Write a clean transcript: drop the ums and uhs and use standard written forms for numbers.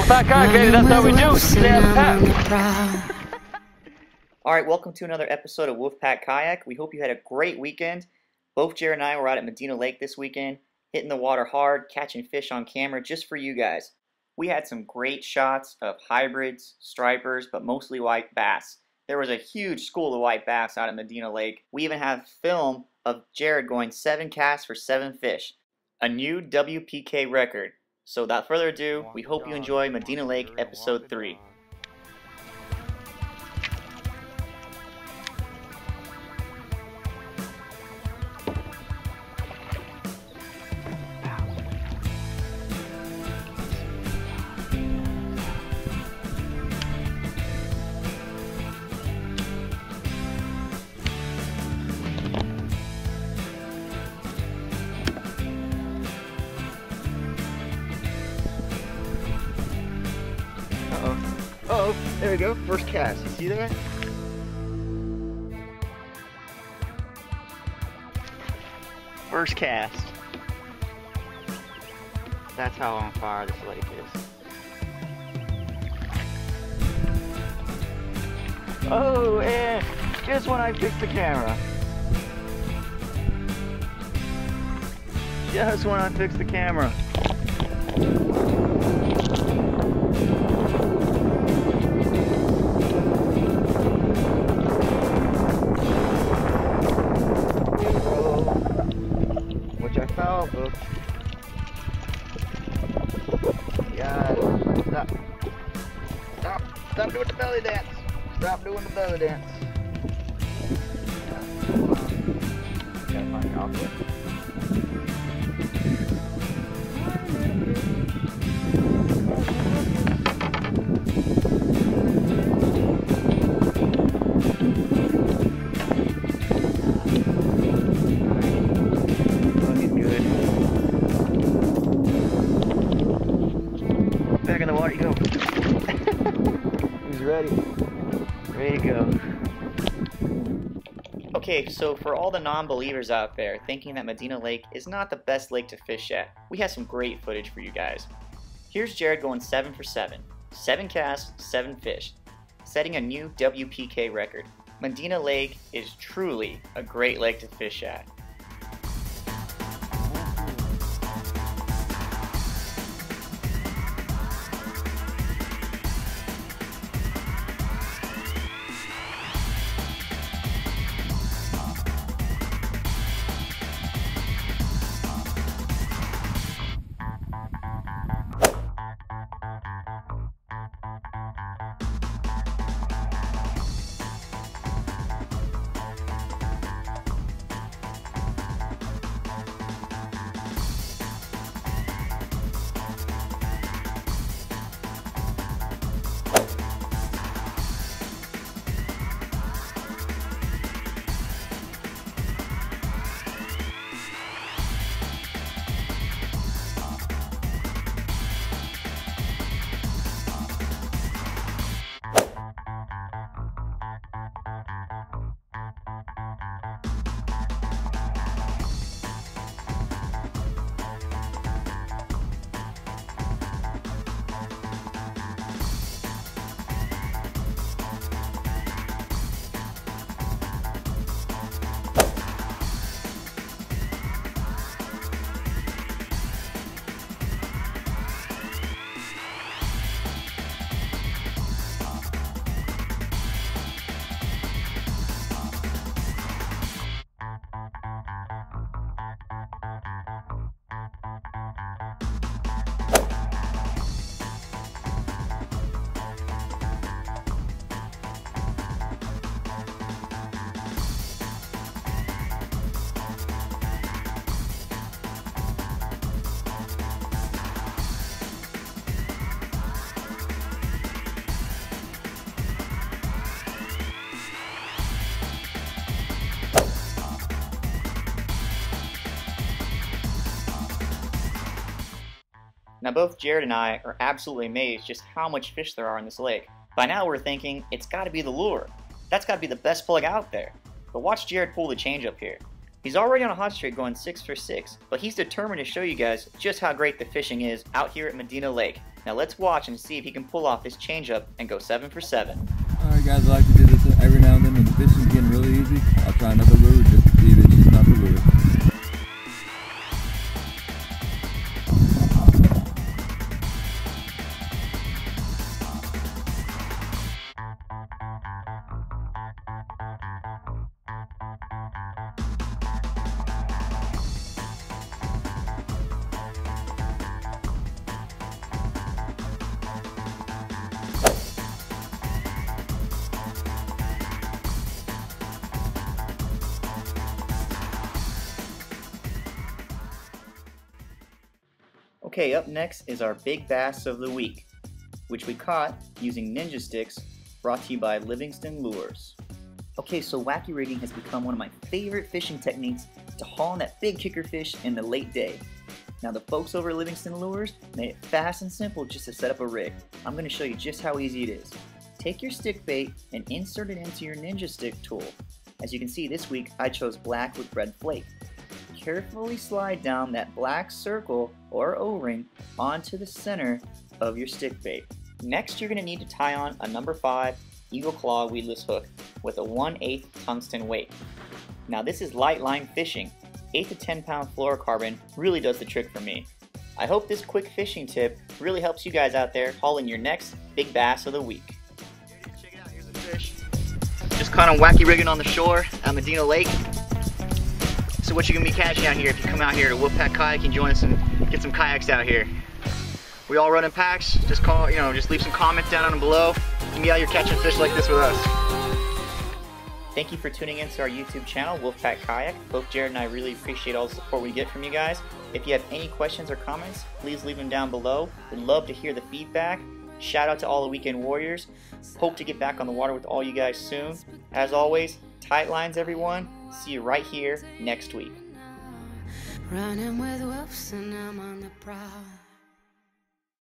Pack Kayak, that's how we do. Stay on pack. Alright, welcome to another episode of Pack Kayak. We hope you had a great weekend. Both Jared and I were out at Medina Lake this weekend, hitting the water hard, catching fish on camera just for you guys. We had some great shots of hybrids, stripers, but mostly white bass. There was a huge school of white bass out at Medina Lake. We even have film of Jared going 7 casts for 7 fish. A new WPK record. So without further ado, we hope you enjoy Medina Lake episode 3. Oh, there we go. First cast. You see that? First cast. That's how on fire this lake is. Oh, and just when I fix the camera. Just when I fix the camera. Book. Yeah, stop doing the belly dance. Stop doing the belly dance. Gotta find the outlet. Back in the water you go. He's ready. Ready to go. Okay, so for all the non-believers out there thinking that Medina Lake is not the best lake to fish at, we have some great footage for you guys. Here's Jared going 7 for 7. 7 casts, 7 fish. Setting a new WPK record. Medina Lake is truly a great lake to fish at. Now both Jared and I are absolutely amazed just how much fish there are in this lake. By now we're thinking, it's gotta be the lure. That's gotta be the best plug out there. But watch Jared pull the change up here. He's already on a hot streak going 6 for 6, but he's determined to show you guys just how great the fishing is out here at Medina Lake. Now let's watch and see if he can pull off this changeup and go 7 for 7. Alright guys, I like to do this every now and then when the fishing's getting really easy. I'll try another lure just to see if it's just not the lure. Okay, up next is our big bass of the week, which we caught using ninja sticks, brought to you by Livingston Lures. Okay, so wacky rigging has become one of my favorite fishing techniques to haul in that big kicker fish in the late day. Now the folks over at Livingston Lures made it fast and simple just to set up a rig. I'm going to show you just how easy it is. Take your stick bait and insert it into your ninja stick tool. As you can see, this week I chose black with red flake. Carefully slide down that black circle or O-ring onto the center of your stick bait. Next, you're going to need to tie on a number 5 Eagle Claw weedless hook with a 1/8 tungsten weight. Now this is light line fishing. 8 to 10 pound fluorocarbon really does the trick for me. I hope this quick fishing tip really helps you guys out there hauling your next big bass of the week. Check it out, here's the fish. Just kind of wacky rigging on the shore at Medina Lake. So what you're going to be catching out here if you come out here to Pack Kayak and join us and get some kayaks out here. We all run in packs. Just just leave some comments down on below. You can be out here catching fish like this with us. Thank you for tuning in to our YouTube channel, Pack Kayak. Both Jared and I really appreciate all the support we get from you guys. If you have any questions or comments, please leave them down below. We'd love to hear the feedback. Shout out to all the weekend warriors. Hope to get back on the water with all you guys soon. As always, tight lines everyone. See you right here next week. Running with wolves and I'm on the prowl.